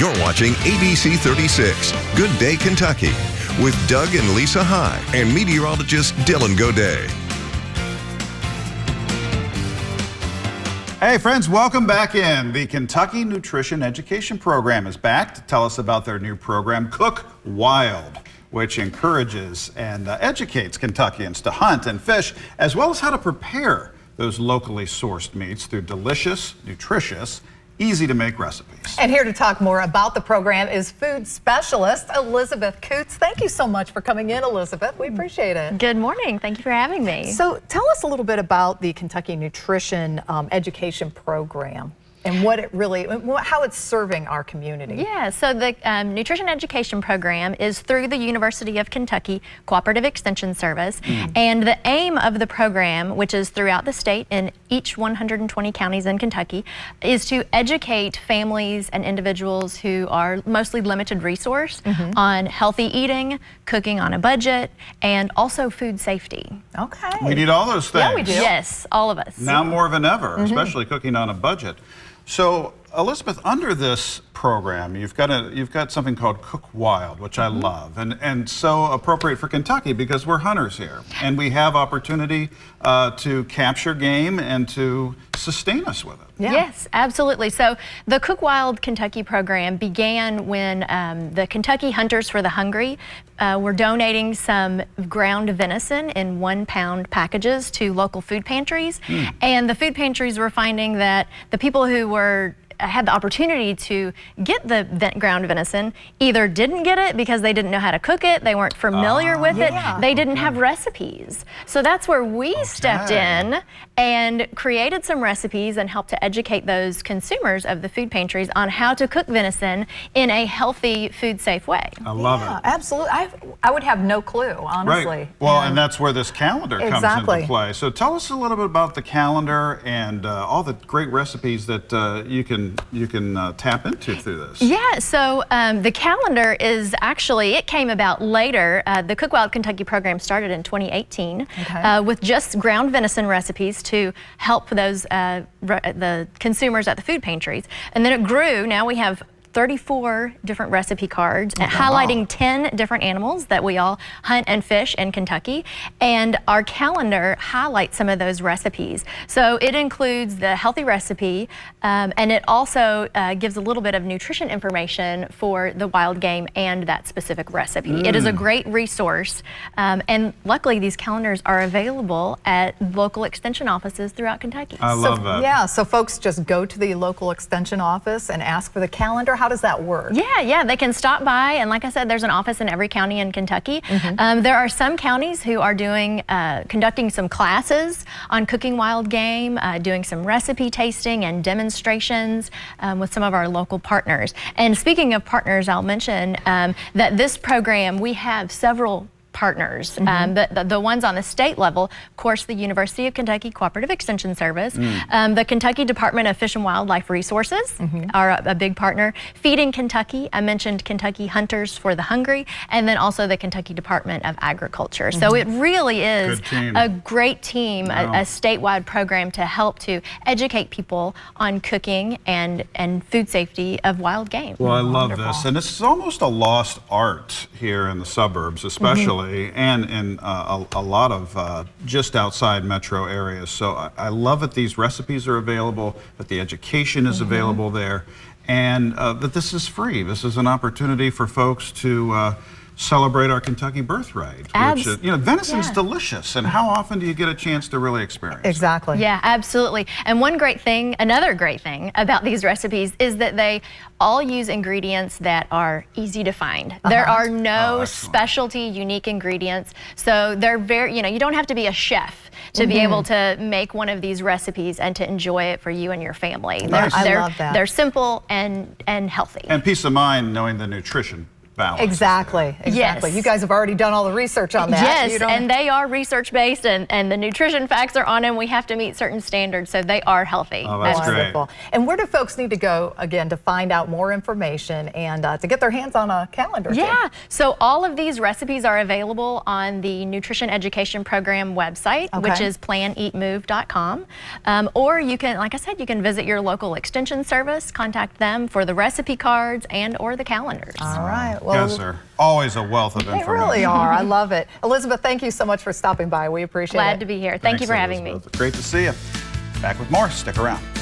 You're watching ABC 36, Good Day Kentucky, with Doug and Lisa High and meteorologist Dylan Goday. Hey friends, welcome back in. The Kentucky Nutrition Education Program is back to tell us about their new program, Cook Wild, which encourages and educates Kentuckians to hunt and fish, as well as how to prepare those locally sourced meats through delicious, nutritious, easy to make recipes. And here to talk more about the program is food specialist Elizabeth Coots. Thank you so much for coming in, Elizabeth. We appreciate it. Good morning. Thank you for having me. So tell us a little bit about the Kentucky Nutrition Education Program and what it really, how it's serving our community. Yeah, so the Nutrition Education Program is through the University of Kentucky Cooperative Extension Service, and the aim of the program, which is throughout the state in each 120 counties in Kentucky, is to educate families and individuals who are mostly limited resource on healthy eating, cooking on a budget, and also food safety. Okay. We need all those things. Yeah, we do. Yes, all of us. Now more than ever, especially cooking on a budget. So, Elizabeth, under this program, you've got something called Cook Wild, which I love, and so appropriate for Kentucky because we're hunters here, and we have opportunity to capture game and to sustain us with it. Yeah. Yes, absolutely. So the Cook Wild Kentucky program began when the Kentucky Hunters for the Hungry were donating some ground venison in 1-pound packages to local food pantries. And the food pantries were finding that the people who had the opportunity to get the ground venison either didn't get it because they didn't know how to cook it, they weren't familiar with it, they didn't have recipes. So that's where we stepped in and created some recipes and helped to educate those consumers of the food pantries on how to cook venison in a healthy, food-safe way. I love it. Absolutely. I would have no clue, honestly. Right. Well, and that's where this calendar comes into play. So tell us a little bit about the calendar and all the great recipes that you can tap into through this. Yeah, so the calendar is actually, it came about later. The Cook Wild Kentucky program started in 2018 with just ground venison recipes to help those the consumers at the food pantries. And then it grew. Now we have 34 different recipe cards highlighting 10 different animals that we all hunt and fish in Kentucky, and our calendar highlights some of those recipes. So it includes the healthy recipe, and it also gives a little bit of nutrition information for the wild game and that specific recipe. It is a great resource, and luckily these calendars are available at local extension offices throughout Kentucky. I love that. Yeah, so folks just go to the local extension office and ask for the calendar. How does that work? Yeah, they can stop by, and like I said, there's an office in every county in Kentucky. There are some counties who are conducting some classes on cooking wild game, doing some recipe tasting and demonstrations with some of our local partners. And speaking of partners, I'll mention that this program, we have several partners. The ones on the state level, of course, the University of Kentucky Cooperative Extension Service, the Kentucky Department of Fish and Wildlife Resources are a big partner. Feeding Kentucky, I mentioned Kentucky Hunters for the Hungry, and then also the Kentucky Department of Agriculture. So it really is a great team, a statewide program to help to educate people on cooking and food safety of wild game. Well, I love this, and it's almost a lost art here in the suburbs, especially. And in a lot of just outside metro areas. So I love that these recipes are available, that the education is available there, and that this is free. This is an opportunity for folks to celebrate our Kentucky birthright. Which, venison's delicious, and how often do you get a chance to really experience it? Exactly. Yeah, absolutely. And another great thing about these recipes is that they all use ingredients that are easy to find. There are no specialty unique ingredients. So they're very, you don't have to be a chef to be able to make one of these recipes and to enjoy it for you and your family. I love that. They're simple and healthy. And peace of mind knowing the nutrition balance. Exactly. Yes. You guys have already done all the research on that. Yes, and they are research-based, and the nutrition facts are on them. We have to meet certain standards, so they are healthy. Oh, that's great. Wonderful. And where do folks need to go, again, to find out more information and to get their hands on a calendar? Yeah, so all of these recipes are available on the Nutrition Education Program website, which is planeatmove.com. Or you can, like I said, you can visit your local extension service, contact them for the recipe cards and or the calendars. All right. Well, Yes, sir. Always a wealth of they information. really are. I love it. Elizabeth, thank you so much for stopping by. We appreciate it. Glad to be here. Thank you for having me. Great to see you. Back with more. Stick around.